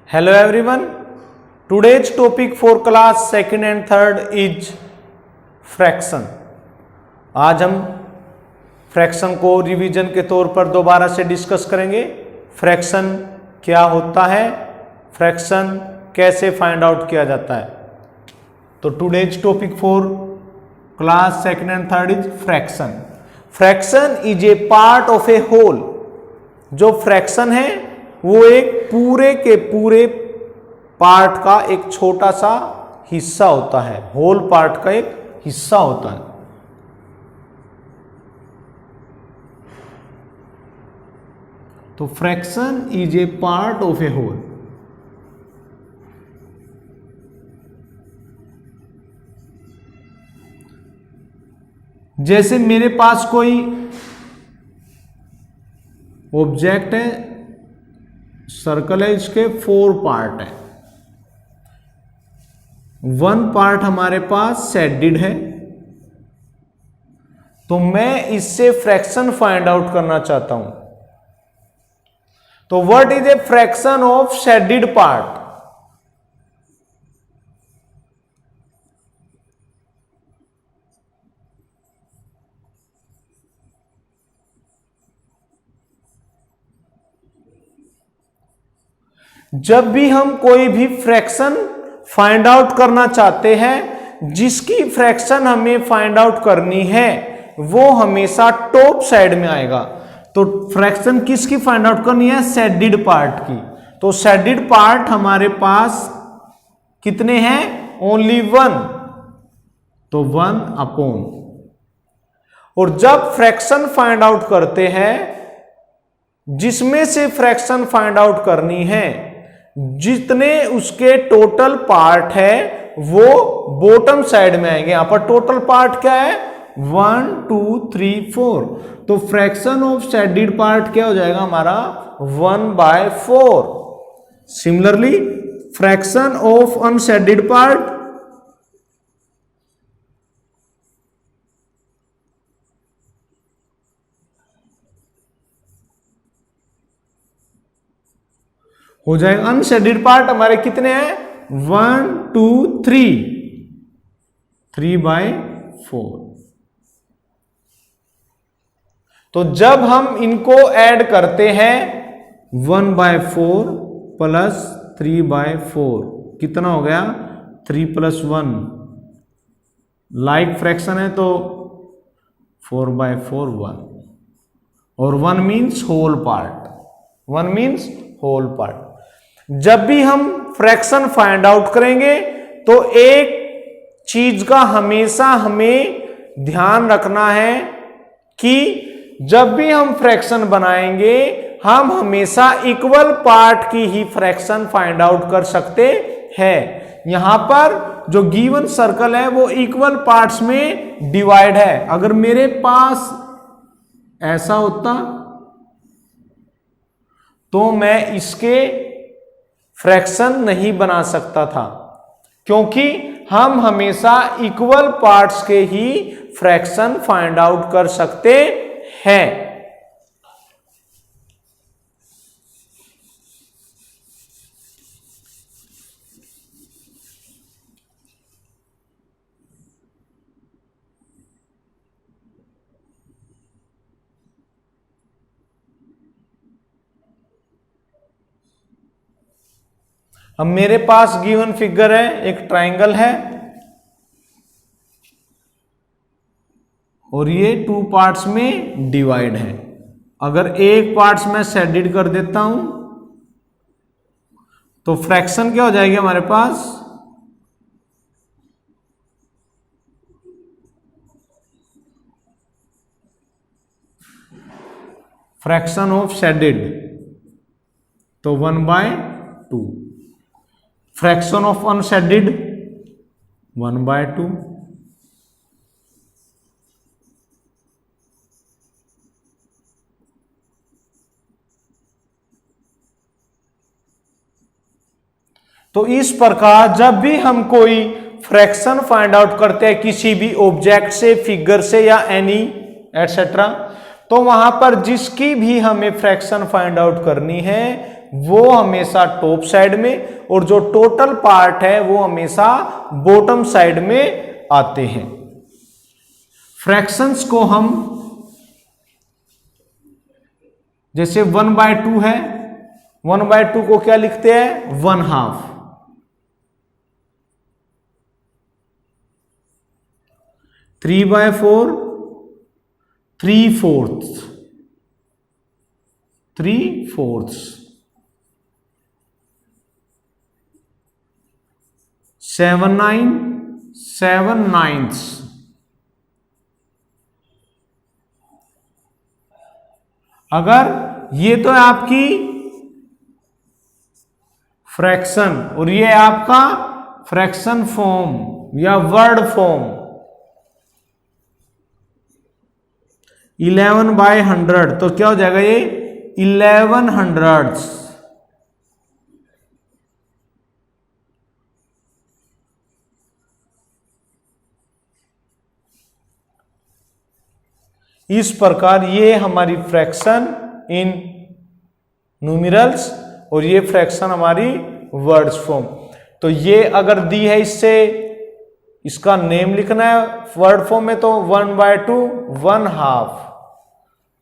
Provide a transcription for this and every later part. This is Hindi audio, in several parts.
Hello everyone. Today's topic for class second and third is fraction. आज हम फ्रैक्शन को रिवीजन के तौर पर दोबारा से डिस्कस करेंगे. फ्रैक्शन क्या होता है, फ्रैक्शन कैसे फाइंड आउट किया जाता है. तो today's topic for class second and third is fraction. Fraction is a part of a whole. जो फ्रैक्शन है वो एक पूरे के पूरे पार्ट का एक छोटा सा हिस्सा होता है. होल पार्ट का एक हिस्सा होता है. तो fraction is a part of a whole. जैसे मेरे पास कोई ऑब्जेक्ट है, सर्कल है, इसके 4 पार्ट है. 1 पार्ट हमारे पास शेडेड है. तो मैं इससे फ्रैक्शन फाइंड आउट करना चाहता हूं. तो what is a fraction of shaded part? जब भी हम कोई भी फ्रैक्शन फाइंड आउट करना चाहते हैं, जिसकी फ्रैक्शन हमें फाइंड आउट करनी है वो हमेशा टॉप साइड में आएगा. तो फ्रैक्शन किसकी फाइंड आउट करनी है? शेडेड पार्ट की. तो शेडेड पार्ट हमारे पास कितने हैं? ओनली 1. तो 1 अपॉन. और जब फ्रैक्शन फाइंड आउट करते हैं, जिसमें से फ्रैक्शन फाइंड आउट करनी है, जितने उसके टोटल पार्ट है वो बॉटम साइड में आएंगे. यहां पर टोटल पार्ट क्या है? 1 2 3 4. तो फ्रैक्शन ऑफ शेडेड पार्ट क्या हो जाएगा हमारा? 1/4. Similarly fraction of unshielded part हो जाएगा. अनशेडेड पार्ट हमारे कितने हैं? 1 2 3. 3/4. तो जब हम इनको ऐड करते हैं 1/4 प्लस 3/4 कितना हो गया? 3 + 1. लाइक फ्रैक्शन है तो 4/4 1. और 1 means whole part. 1 means whole part. जब भी हम फ्रैक्शन फाइंड आउट करेंगे तो एक चीज का हमेशा हमें ध्यान रखना है कि जब भी हम फ्रैक्शन बनाएंगे, हम हमेशा इक्वल पार्ट की ही फ्रैक्शन फाइंड आउट कर सकते हैं. यहां पर जो गिवन सर्कल है वो इक्वल पार्ट्स में डिवाइड है. अगर मेरे पास ऐसा होता तो मैं इसके फ्रैक्शन नहीं बना सकता था, क्योंकि हम हमेशा इक्वल पार्ट्स के ही फ्रैक्शन फाइंड आउट कर सकते हैं. अब मेरे पास गिवन फिगर है, एक ट्रायंगल है और ये 2 पार्ट्स में डिवाइड है. अगर एक पार्ट्स में शेडेड कर देता हूं तो फ्रैक्शन क्या हो जाएगी हमारे पास? फ्रैक्शन ऑफ शेडेड तो 1/2. Fraction of unshielded 1/2. तो इस प्रकार जब भी हम कोई फ्रैक्शन फाइंड आउट करते हैं किसी भी ऑब्जेक्ट से, फिगर से या एनी एटसेट्रा, तो वहां पर जिसकी भी हमें फ्रैक्शन फाइंड आउट करनी है वो हमेशा टॉप साइड में, और जो टोटल पार्ट है वो हमेशा बॉटम साइड में आते हैं। फ्रैक्शंस को हम जैसे 1/2 है, 1/2 को क्या लिखते हैं? 1/2। 3/4 3/4, 3/4, 7/9 7/9। अगर ये तो है आपकी फ्रैक्शन, और ये आपका फ्रैक्शन फॉर्म या वर्ड फॉर्म 11/100, तो क्या हो जाएगा ये 1100। इस प्रकार ये हमारी फ्रैक्शन इन न्यूमेरल्स, और ये फ्रैक्शन हमारी वर्ड्स फॉर्म। तो ये अगर दी है, इससे इसका नेम लिखना है वर्ड फॉर्म में, तो 1/2 1/2,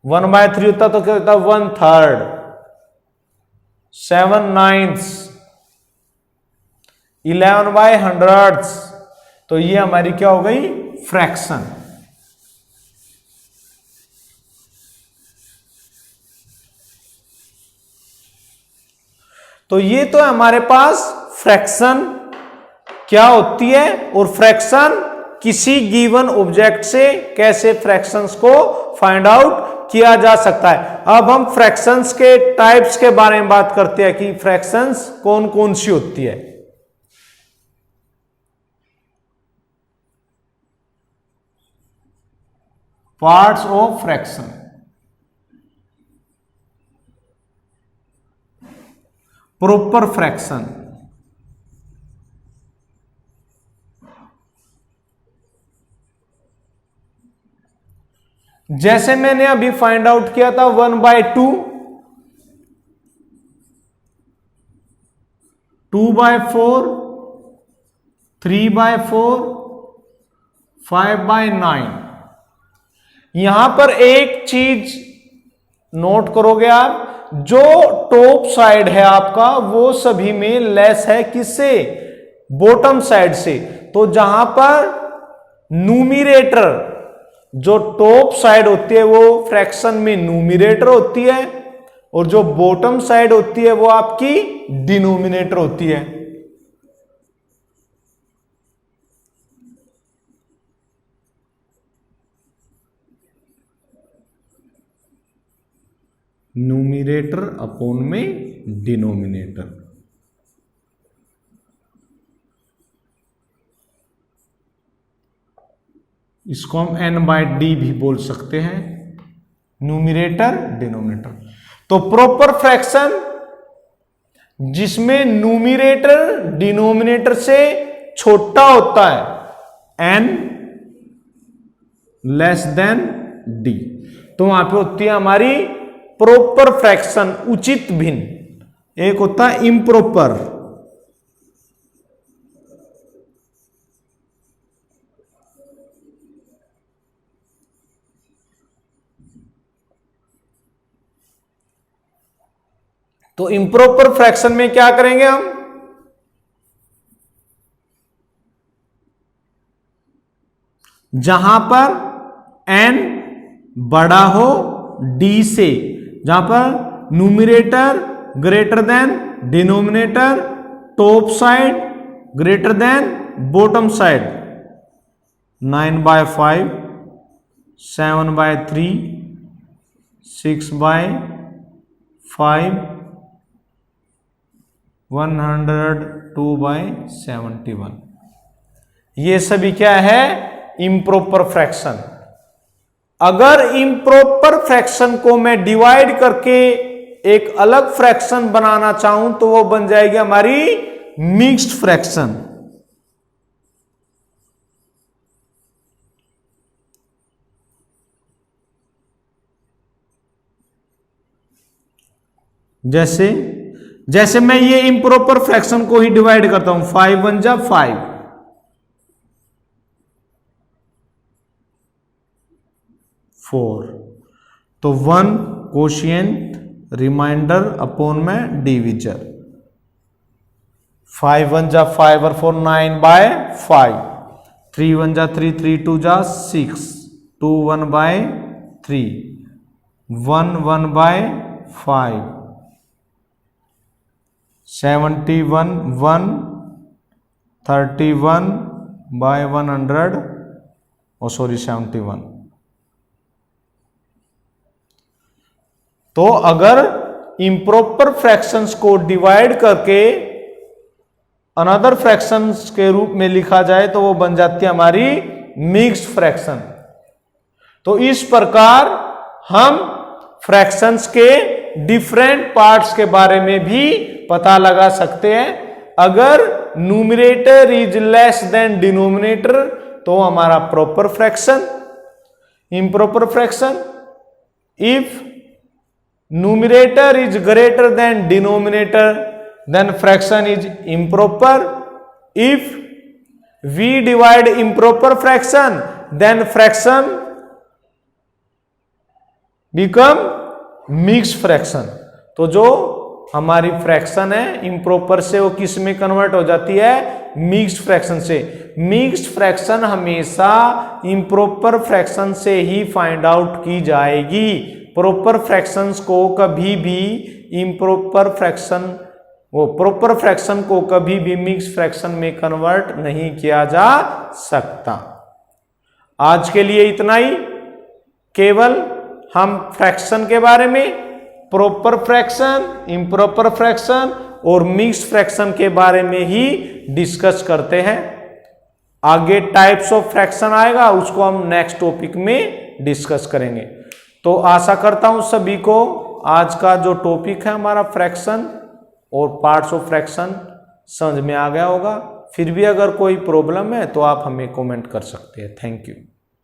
1/3 होता तो क्या होता? 1/3, 7/9, 11/100। तो ये हमारी क्या हो गई? फ्रैक्शन। तो ये तो हमारे पास फ्रैक्शन क्या होती है, और फ्रैक्शन किसी गिवन ऑब्जेक्ट से कैसे फ्रैक्शंस को फाइंड आउट किया जा सकता है। अब हम फ्रैक्शंस के टाइप्स के बारे में बात करते हैं कि फ्रैक्शंस कौन कौन सी होती है। Parts of fraction. Proper fraction, जैसे मैंने अभी फाइंड आउट किया था 1/2, 2/4, 3/4, 5/9। यहां पर एक चीज नोट करोगे आप, जो टॉप साइड है आपका वो सभी में लेस है, किससे? बॉटम साइड से। तो जहां पर न्यूमिरेटर, जो टॉप साइड होती है वो फ्रैक्शन में न्यूमिरेटर होती है, और जो बॉटम साइड होती है वो आपकी डिनोमिनेटर होती है। न्यूमिरेटर अपॉन में डिनोमिनेटर। इसको हम n/d भी बोल सकते हैं, न्यूमिरेटर डिनोमिनेटर। तो प्रॉपर फ्रैक्शन जिसमें न्यूमिरेटर डिनोमिनेटर से छोटा होता है, n लेस देन d, तो वहां पे होती है हमारी प्रॉपर फ्रैक्शन, उचित भिन्न। एक होता है इम्प्रॉपर। तो इम्प्रॉपर फ्रैक्शन में क्या करेंगे हम? जहां पर n बड़ा हो d से, जहां पर numerator greater than denominator, top side greater than bottom side, 9/5, 7/3, 6/5, 102/71। ये सभी क्या है? Improper fraction. अगर इम्प्रॉपर फ्रैक्शन को मैं डिवाइड करके एक अलग फ्रैक्शन बनाना चाहूं तो वो बन जाएगी हमारी मिक्स्ड फ्रैक्शन। जैसे जैसे मैं ये इम्प्रॉपर फ्रैक्शन को ही डिवाइड करता हूं, 5 1 जा 5, 4, तो 1 कोशिएंट रिमाइंडर अपॉन में डिविजर, 5 1 जा 5 और 4 9/5, 3 1 जा 3, 3 2 जा 6, 2 1/3, 1 1/5, 71 1, 31/100, ओ सॉरी 71। तो अगर इम्प्रॉपर फ्रैक्शंस को डिवाइड करके अनदर फ्रैक्शंस के रूप में लिखा जाए तो वो बन जाती है हमारी मिक्स्ड फ्रैक्शन। तो इस प्रकार हम फ्रैक्शंस के डिफरेंट पार्ट्स के बारे में भी पता लगा सकते हैं। अगर numerator is less than denominator तो हमारा proper fraction, improper fraction. If numerator is greater than denominator then fraction is improper. If we divide improper fraction then fraction become mixed fraction। तो जो हमारी फ्रैक्शन है इम्प्रॉपर से वो किस में कन्वर्ट हो जाती है, मिक्स्ड फ्रैक्शन से। मिक्स्ड फ्रैक्शन हमेशा इम्प्रॉपर फ्रैक्शन से ही फाइंड आउट की जाएगी। प्रॉपर फ्रैक्शंस को कभी भी इम्प्रॉपर फ्रैक्शन, वो प्रॉपर फ्रैक्शन को कभी भी मिक्स फ्रैक्शन में कन्वर्ट नहीं किया जा सकता। आज के लिए इतना ही। केवल हम फ्रैक्शन के बारे में, प्रॉपर फ्रैक्शन, इम्प्रॉपर फ्रैक्शन और मिक्स फ्रैक्शन के बारे में ही डिस्कस करते हैं। आगे टाइप्स ऑफ फ्रैक्शन आएगा, उसको हम नेक्स्ट टॉपिक में डिस्कस करेंगे। तो आशा करता हूं सभी को आज का जो टॉपिक है हमारा फ्रैक्शन और पार्ट्स ऑफ फ्रैक्शन समझ में आ गया होगा। फिर भी अगर कोई प्रॉब्लम है तो आप हमें कमेंट कर सकते हैं। Thank you.